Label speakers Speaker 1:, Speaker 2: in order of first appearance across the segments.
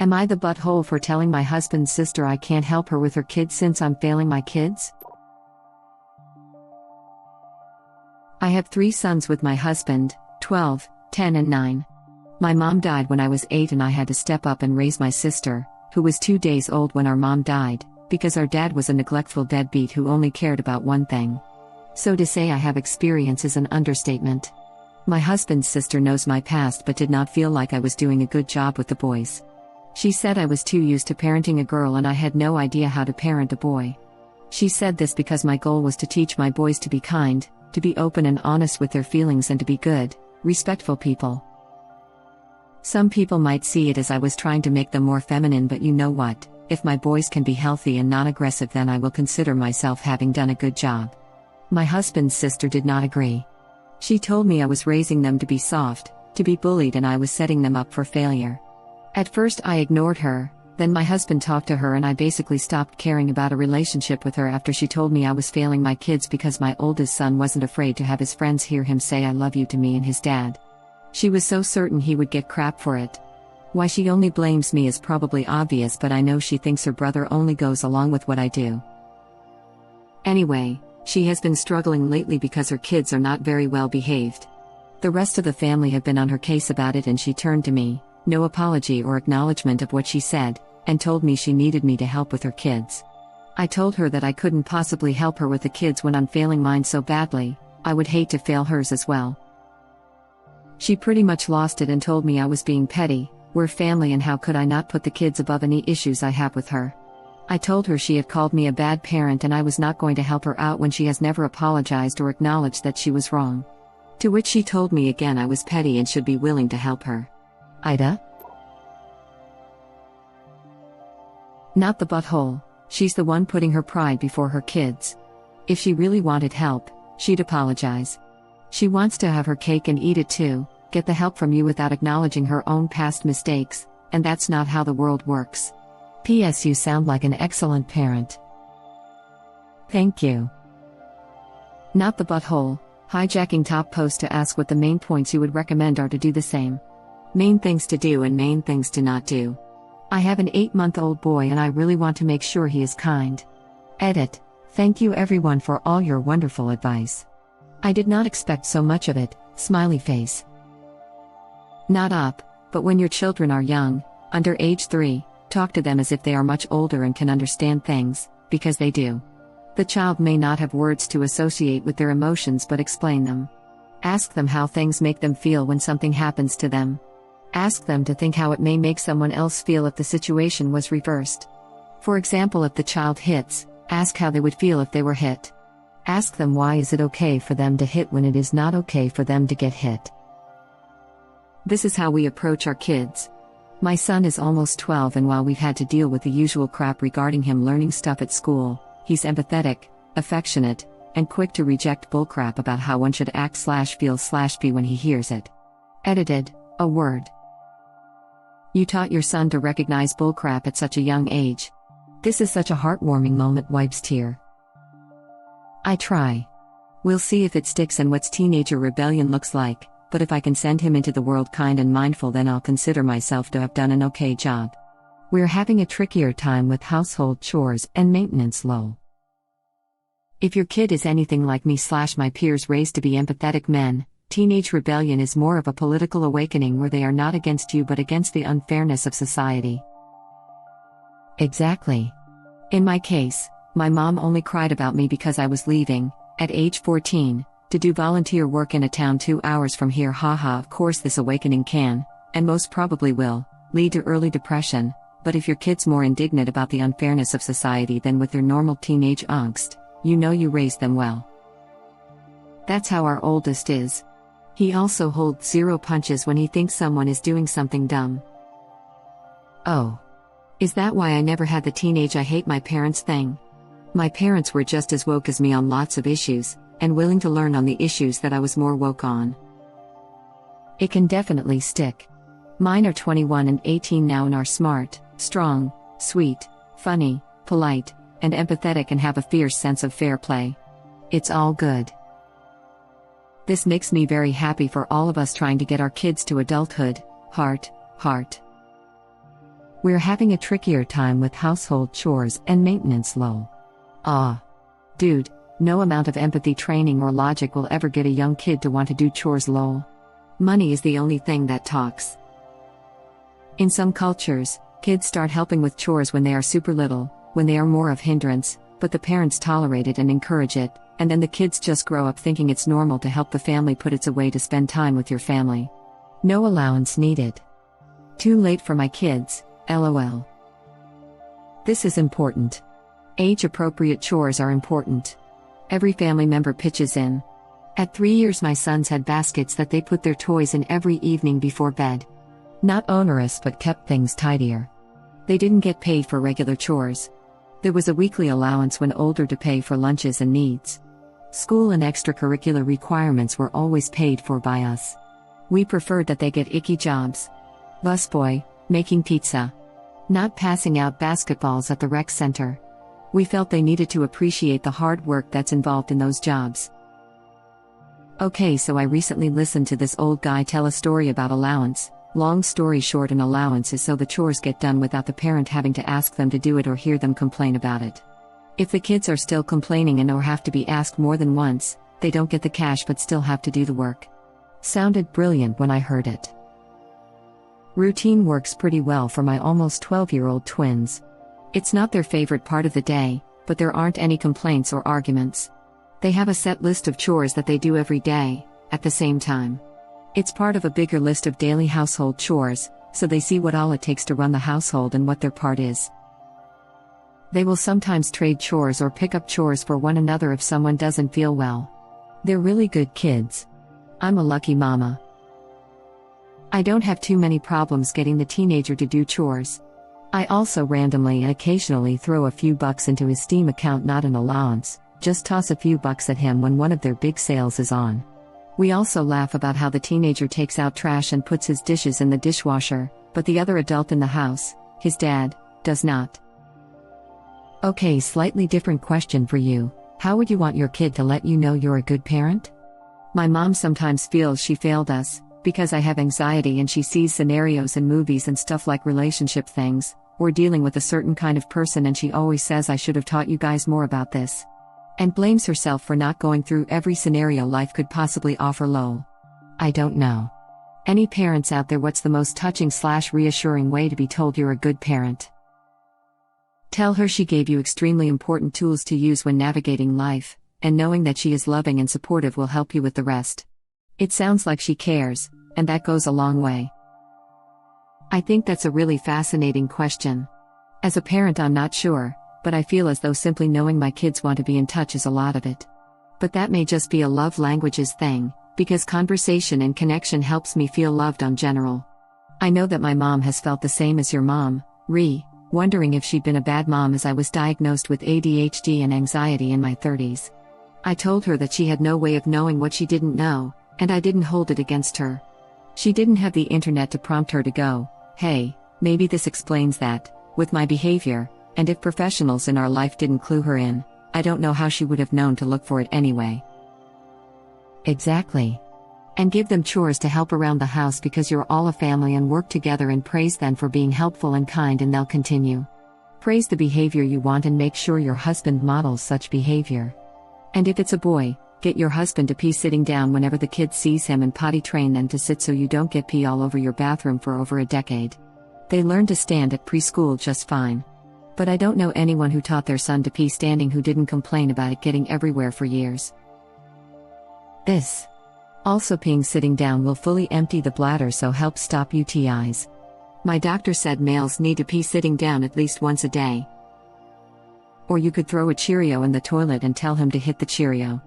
Speaker 1: Am I the butthole for telling my husband's sister I can't help her with her kids since I'm failing my kids? I have 3 sons with my husband, 12, 10 and 9. My mom died when I was 8 and I had to step up and raise my sister, who was 2 days old when our mom died, because our dad was a neglectful deadbeat who only cared about one thing. So to say I have experience is an understatement. My husband's sister knows my past but did not feel like I was doing a good job with the boys. She said I was too used to parenting a girl and I had no idea how to parent a boy. She said this because my goal was to teach my boys to be kind, to be open and honest with their feelings and to be good, respectful people. Some people might see it as I was trying to make them more feminine, but you know what, if my boys can be healthy and non-aggressive then I will consider myself having done a good job. My husband's sister did not agree. She told me I was raising them to be soft, to be bullied and I was setting them up for failure. At first I ignored her, then my husband talked to her and I basically stopped caring about a relationship with her after she told me I was failing my kids because my oldest son wasn't afraid to have his friends hear him say I love you to me and his dad. She was so certain he would get crap for it. Why she only blames me is probably obvious, but I know she thinks her brother only goes along with what I do. Anyway, she has been struggling lately because her kids are not very well behaved. The rest of the family have been on her case about it and she turned to me, no apology or acknowledgement of what she said, and told me she needed me to help with her kids. I told her that I couldn't possibly help her with the kids when I'm failing mine so badly, I would hate to fail hers as well. She pretty much lost it and told me I was being petty, we're family and how could I not put the kids above any issues I have with her. I told her she had called me a bad parent and I was not going to help her out when she has never apologized or acknowledged that she was wrong. To which she told me again I was petty and should be willing to help her. AITA? Not the butthole, she's the one putting her pride before her kids. If she really wanted help, she'd apologize. She wants to have her cake and eat it too, get the help from you without acknowledging her own past mistakes, and that's not how the world works. P.S. You sound like an excellent parent. Thank you. Not the butthole, hijacking top post to ask what the main points you would recommend are to do the same. Main things to do and main things to not do. I have an 8-month-old boy and I really want to make sure he is kind. Edit. Thank you everyone for all your wonderful advice. I did not expect so much of it, smiley face. Not up, but when your children are young, under age 3, talk to them as if they are much older and can understand things, because they do. The child may not have words to associate with their emotions but explain them. Ask them how things make them feel when something happens to them. Ask them to think how it may make someone else feel if the situation was reversed. For example, if the child hits, ask how they would feel if they were hit. Ask them why is it okay for them to hit when it is not okay for them to get hit. This is how we approach our kids. My son is almost 12 and while we've had to deal with the usual crap regarding him learning stuff at school, he's empathetic, affectionate, and quick to reject bullcrap about how one should act/feel/be when he hears it. Edited, a word. You taught your son to recognize bullcrap at such a young age. This is such a heartwarming moment, wipes tear. I try. We'll see if it sticks and what teenager rebellion looks like, but if I can send him into the world kind and mindful then I'll consider myself to have done an okay job. We're having a trickier time with household chores and maintenance low. If your kid is anything like me/my peers raised to be empathetic men, teenage rebellion is more of a political awakening where they are not against you but against the unfairness of society. Exactly. In my case, my mom only cried about me because I was leaving, at age 14, to do volunteer work in a town 2 hours from here. Haha, of course this awakening can, and most probably will, lead to early depression, but if your kid's more indignant about the unfairness of society than with their normal teenage angst, you know you raised them well. That's how our oldest is. He also holds 0 punches when he thinks someone is doing something dumb. Oh. Is that why I never had the teenage I hate my parents thing? My parents were just as woke as me on lots of issues, and willing to learn on the issues that I was more woke on. It can definitely stick. Mine are 21 and 18 now and are smart, strong, sweet, funny, polite, and empathetic and have a fierce sense of fair play. It's all good. This makes me very happy for all of us trying to get our kids to adulthood. Heart. We're having a trickier time with household chores and maintenance lol. Dude, no amount of empathy training or logic will ever get a young kid to want to do chores lol. Money is the only thing that talks. In some cultures, kids start helping with chores when they are super little, when they are more of hindrance, but the parents tolerate it and encourage it, and then the kids just grow up thinking it's normal to help the family put its away to spend time with your family. No allowance needed. Too late for my kids, lol. This is important. Age-appropriate chores are important. Every family member pitches in. At 3 years my sons had baskets that they put their toys in every evening before bed. Not onerous but kept things tidier. They didn't get paid for regular chores. There was a weekly allowance when older to pay for lunches and needs. School and extracurricular requirements were always paid for by us. We preferred that they get icky jobs. Busboy, making pizza. Not passing out basketballs at the rec center. We felt they needed to appreciate the hard work that's involved in those jobs. Okay, so I recently listened to this old guy tell a story about allowance. Long story short, an allowance is so the chores get done without the parent having to ask them to do it or hear them complain about it. If the kids are still complaining and or have to be asked more than once, they don't get the cash but still have to do the work. Sounded brilliant when I heard it. Routine works pretty well for my almost 12-year-old twins. It's not their favorite part of the day, but there aren't any complaints or arguments. They have a set list of chores that they do every day, at the same time. It's part of a bigger list of daily household chores, so they see what all it takes to run the household and what their part is. They will sometimes trade chores or pick up chores for one another if someone doesn't feel well. They're really good kids. I'm a lucky mama. I don't have too many problems getting the teenager to do chores. I also randomly and occasionally throw a few bucks into his Steam account, not an allowance, just toss a few bucks at him when one of their big sales is on. We also laugh about how the teenager takes out trash and puts his dishes in the dishwasher, but the other adult in the house, his dad, does not. Okay, slightly different question for you. How would you want your kid to let you know you're a good parent? My mom sometimes feels she failed us, because I have anxiety and she sees scenarios in movies and stuff like relationship things, or dealing with a certain kind of person, and she always says I should have taught you guys more about this. And blames herself for not going through every scenario life could possibly offer lol. I don't know. Any parents out there, what's the most touching/reassuring way to be told you're a good parent? Tell her she gave you extremely important tools to use when navigating life, and knowing that she is loving and supportive will help you with the rest. It sounds like she cares, and that goes a long way. I think that's a really fascinating question. As a parent, I'm not sure, but I feel as though simply knowing my kids want to be in touch is a lot of it. But that may just be a love languages thing, because conversation and connection helps me feel loved on general. I know that my mom has felt the same as your mom, wondering if she'd been a bad mom as I was diagnosed with ADHD and anxiety in my 30s. I told her that she had no way of knowing what she didn't know, and I didn't hold it against her. She didn't have the internet to prompt her to go, hey, maybe this explains that, with my behavior, and if professionals in our life didn't clue her in, I don't know how she would have known to look for it anyway. Exactly. And give them chores to help around the house because you're all a family, and work together, and praise them for being helpful and kind, and they'll continue. Praise the behavior you want and make sure your husband models such behavior. And if it's a boy, get your husband to pee sitting down whenever the kid sees him, and potty train them to sit so you don't get pee all over your bathroom for over a decade. They learn to stand at preschool just fine. But I don't know anyone who taught their son to pee standing who didn't complain about it getting everywhere for years. This. Also, peeing sitting down will fully empty the bladder, so help stop UTIs. My doctor said males need to pee sitting down at least once a day. Or you could throw a Cheerio in the toilet and tell him to hit the Cheerio.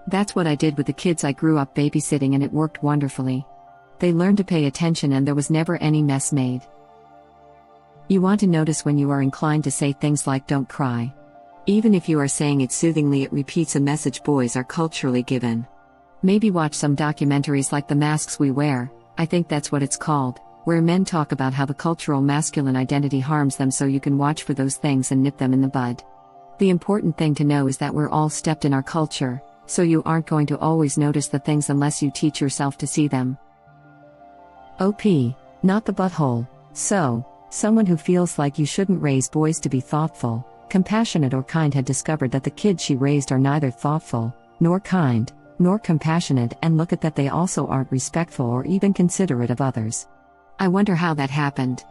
Speaker 1: That's what I did with the kids I grew up babysitting, and it worked wonderfully. They learned to pay attention and there was never any mess made. You want to notice when you are inclined to say things like "don't cry." Even if you are saying it soothingly, it repeats a message boys are culturally given. Maybe watch some documentaries like The Masks We Wear, I think that's what it's called, where men talk about how the cultural masculine identity harms them, so you can watch for those things and nip them in the bud. The important thing to know is that we're all steeped in our culture, so you aren't going to always notice the things unless you teach yourself to see them. OP, not the butthole. So, Someone who feels like you shouldn't raise boys to be thoughtful, compassionate or kind had discovered that the kids she raised are neither thoughtful, nor kind, nor compassionate, and look at that, they also aren't respectful or even considerate of others. I wonder how that happened.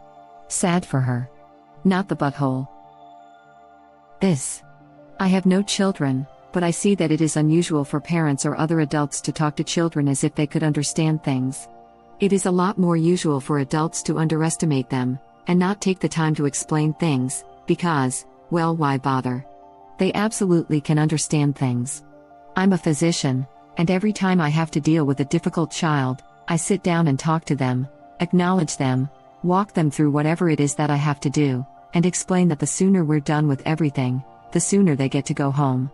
Speaker 1: Sad for her. Not the butthole. I have no children, but I see that it is unusual for parents or other adults to talk to children as if they could understand things. It is a lot more usual for adults to underestimate them, and not take the time to explain things, because, well, why bother? They absolutely can understand things. I'm a physician, and every time I have to deal with a difficult child, I sit down and talk to them, acknowledge them, walk them through whatever it is that I have to do, and explain that the sooner we're done with everything, the sooner they get to go home.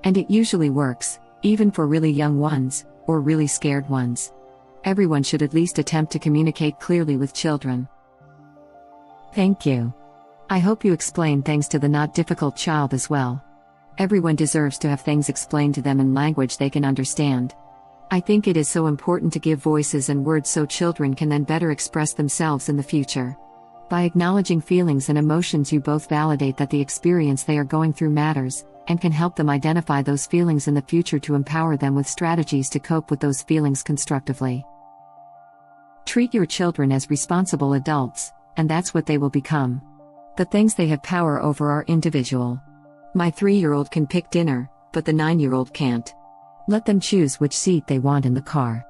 Speaker 1: And it usually works, even for really young ones, or really scared ones. Everyone should at least attempt to communicate clearly with children. Thank you. I hope you explain things to the not difficult child as well. Everyone deserves to have things explained to them in language they can understand. I think it is so important to give voices and words so children can then better express themselves in the future. By acknowledging feelings and emotions, you both validate that the experience they are going through matters, and can help them identify those feelings in the future to empower them with strategies to cope with those feelings constructively. Treat your children as responsible adults, and that's what they will become. The things they have power over are individual. My 3-year-old can pick dinner, but the 9-year-old can't. Let them choose which seat they want in the car.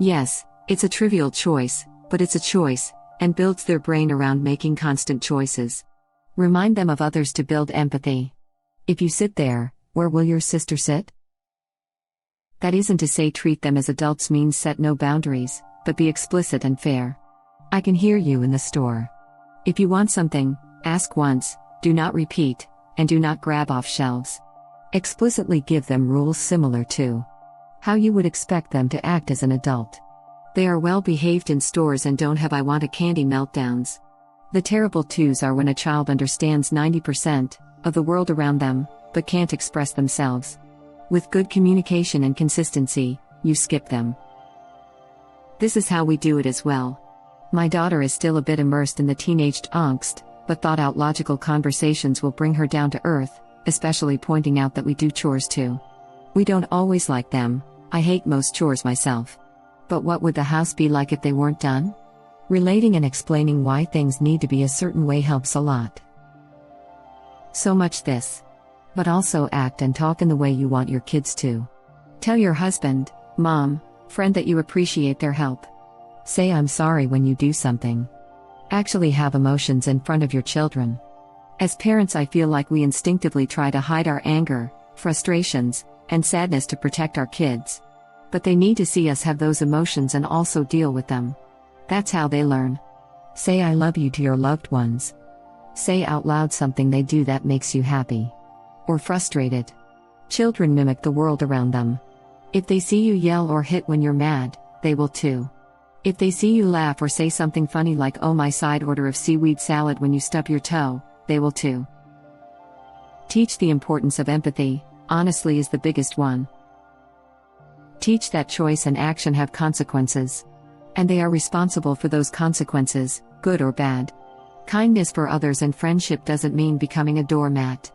Speaker 1: Yes, it's a trivial choice, but it's a choice, and builds their brain around making constant choices. Remind them of others to build empathy. If you sit there, where will your sister sit? That isn't to say treat them as adults means set no boundaries, but be explicit and fair. I can hear you in the store. If you want something, ask once, do not repeat, and do not grab off shelves. Explicitly give them rules similar to how you would expect them to act as an adult. They are well behaved in stores and don't have I want a candy meltdowns. The terrible twos are when a child understands 90% of the world around them, but can't express themselves. With good communication and consistency, you skip them. This is how we do it as well. My daughter is still a bit immersed in the teenage angst, but thought-out logical conversations will bring her down to earth, especially pointing out that we do chores too. We don't always like them. I hate most chores myself. But what would the house be like if they weren't done? Relating and explaining why things need to be a certain way helps a lot. So much this. But also act and talk in the way you want your kids to. Tell your husband, mom, friend that you appreciate their help. Say I'm sorry when you do something. Actually have emotions in front of your children. As parents, I feel like we instinctively try to hide our anger, frustrations, and sadness to protect our kids. But they need to see us have those emotions and also deal with them. That's how they learn. Say I love you to your loved ones. Say out loud something they do that makes you happy. Or frustrated. Children mimic the world around them. If they see you yell or hit when you're mad, they will too. If they see you laugh or say something funny like oh my side order of seaweed salad when you stub your toe, they will too. Teach the importance of empathy, honestly is the biggest one. Teach that choice and action have consequences. And they are responsible for those consequences, good or bad. Kindness for others and friendship doesn't mean becoming a doormat.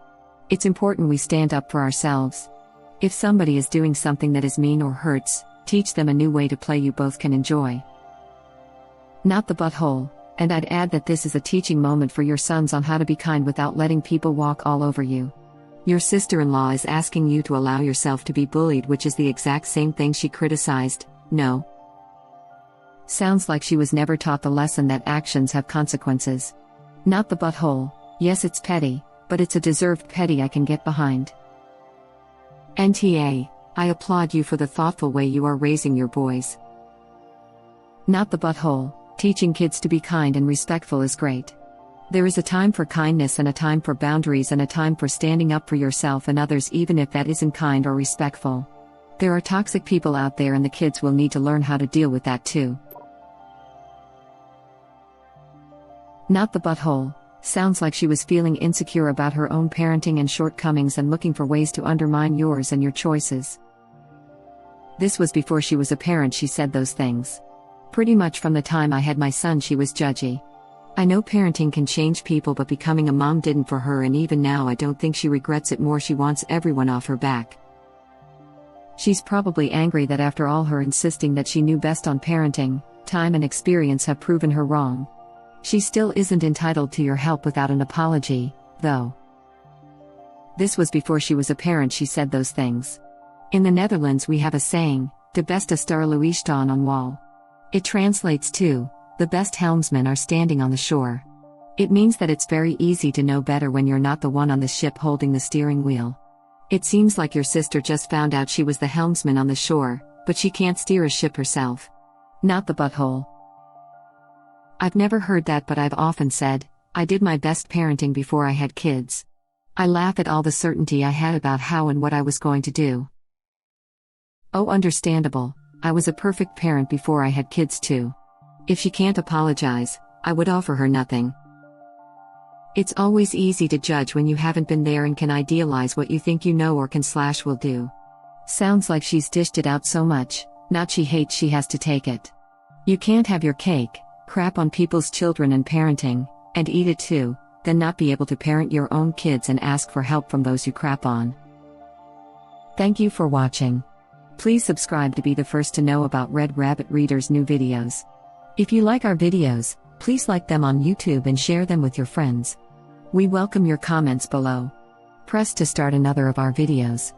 Speaker 1: It's important we stand up for ourselves. If somebody is doing something that is mean or hurts, teach them a new way to play you both can enjoy. Not the butthole, and I'd add that this is a teaching moment for your sons on how to be kind without letting people walk all over you. Your sister-in-law is asking you to allow yourself to be bullied, which is the exact same thing she criticized, no? Sounds like she was never taught the lesson that actions have consequences. Not the butthole, yes it's petty, but it's a deserved petty I can get behind. NTA, I applaud you for the thoughtful way you are raising your boys. Not the butthole, teaching kids to be kind and respectful is great. There is a time for kindness and a time for boundaries and a time for standing up for yourself and others even if that isn't kind or respectful. There are toxic people out there and the kids will need to learn how to deal with that too. Not the butthole, sounds like she was feeling insecure about her own parenting and shortcomings and looking for ways to undermine yours and your choices. This was before she was a parent she said those things. Pretty much from the time I had my son she was judgy. I know parenting can change people, but becoming a mom didn't for her, and even now I don't think she regrets it more. She wants everyone off her back. She's probably angry that after all her insisting that she knew best on parenting, time and experience have proven her wrong. She still isn't entitled to your help without an apology, though. This was before she was a parent she said those things. In the Netherlands we have a saying, de beste stuurlui staan aan wal. It translates to, the best helmsmen are standing on the shore. It means that it's very easy to know better when you're not the one on the ship holding the steering wheel. It seems like your sister just found out she was the helmsman on the shore, but she can't steer a ship herself. Not the butthole. I've never heard that, but I've often said, I did my best parenting before I had kids. I laugh at all the certainty I had about how and what I was going to do. Oh, understandable, I was a perfect parent before I had kids too. If she can't apologize, I would offer her nothing. It's always easy to judge when you haven't been there and can idealize what you think you know or will do. Sounds like she's dished it out so much, not she hates she has to take it. You can't have your cake, crap on people's children and parenting, and eat it too, then not be able to parent your own kids and ask for help from those you crap on. Thank you for watching. Please subscribe to be the first to know about Red Rabbit Reader's new videos. If you like our videos, please like them on YouTube and share them with your friends. We welcome your comments below. Press to start another of our videos.